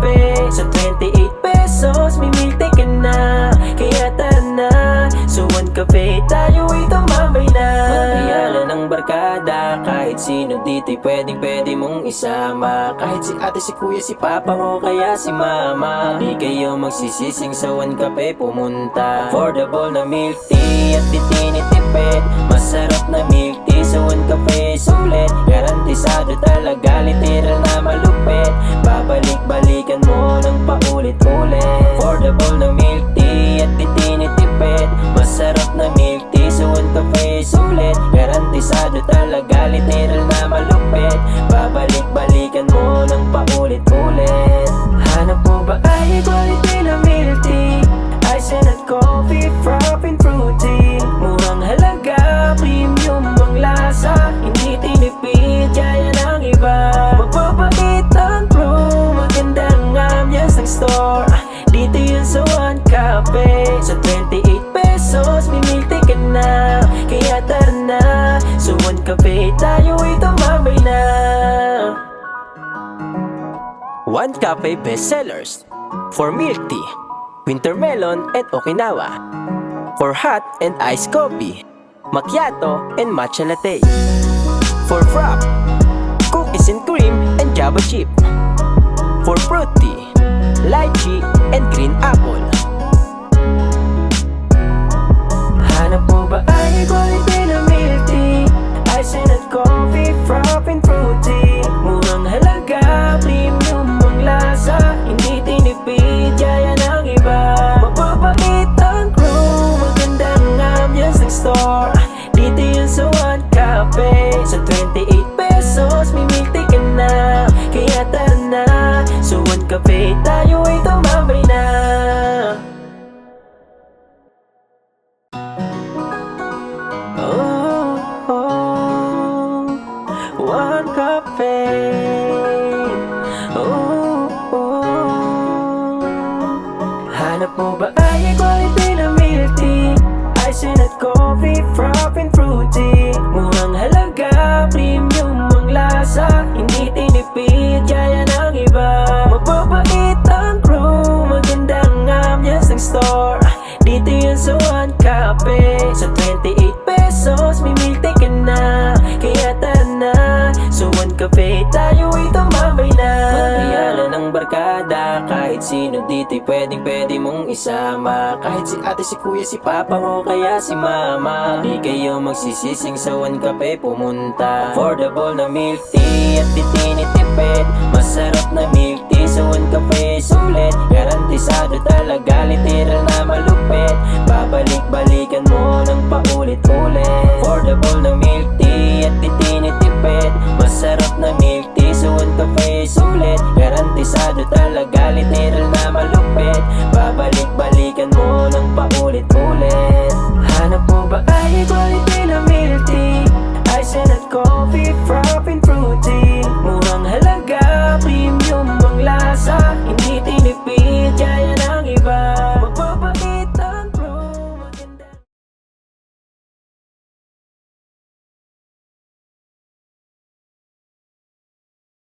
kape. Sa 28 pesos, may milk tea ka na. Kaya tara na, sa One Cafe tayo'y tumambay na. Magbiyalan ng barkada, kahit sino dito'y pwede mong isama. Kahit si ate, si kuya, si papa o kaya si mama, di kayo magsisising sa One Cafe pumunta. Affordable na milk tea at di tinitipid. Masarap na milk tea sa One Cafe, sulit. Garantisado talaga, literal na malupit. Babalik-balikan mo ng paulit-ulit. Affordable na milk tea at di tinitipid. Masarap na milk tea sa One Cafe, sulit. Garantisado talaga, literal na malupit. Babalik-balikan mo ng paulit-ulit. Hanap mo ba ay quality na milk tea? Ice and coffee, frap and fruity. Murang halaga, premium ang lasa. Hindi tinipid, kaya ng iba. Magpapakit ang crew, magandang ambience ng store. Dito yun sa One Cafe. Sa 28 pesos, may milk tea ka na. Kaya tara na, sa One Cafe tayo'y tumambay na. One Cafe bestsellers for milk tea, winter melon and Okinawa. For hot and iced coffee, macchiato and matcha latte. For frap, cookies and cream and java chip. For fruity, lychee and green apple. Hanap mo ba ay quality na milk tea? Ice and coffee, frap and fruity. Murang halaga, premium ang lasa. Hindi tinipid, kaya ng iba. Mapapakit ang crew, magandang ambience ng store. Dito yun sa One Cafe. Sa 28 pesos, may milk tea ka na. Kaya tara na, sa One Cafe tayo'y tumambay na. One Cafe. Hanap mo ba ay quality na milk tea? Ice and coffee, frap and fruity. Murang halaga, premium ang lasa. Hindi tinipid, kaya ng iba. Mapapait ang crew, magandang ambience ng store. Dito yun sa One Cafe. Sa 28 pesos, may milk tea ka na. Kaya tara na, sa One Cafe tayo'y tumambay na. Magbiyalan ng barkada, kahit sino dito'y pwede mong isama. Kahit si ate, si kuya, si papa o kaya si mama, di kayo magsisising sa One Cafe pumunta. Affordable na milk tea at di tinitipid. Masarap na milk tea sa One Cafe, sulit. Garantisado talaga, literal na malupit. Babalik-balik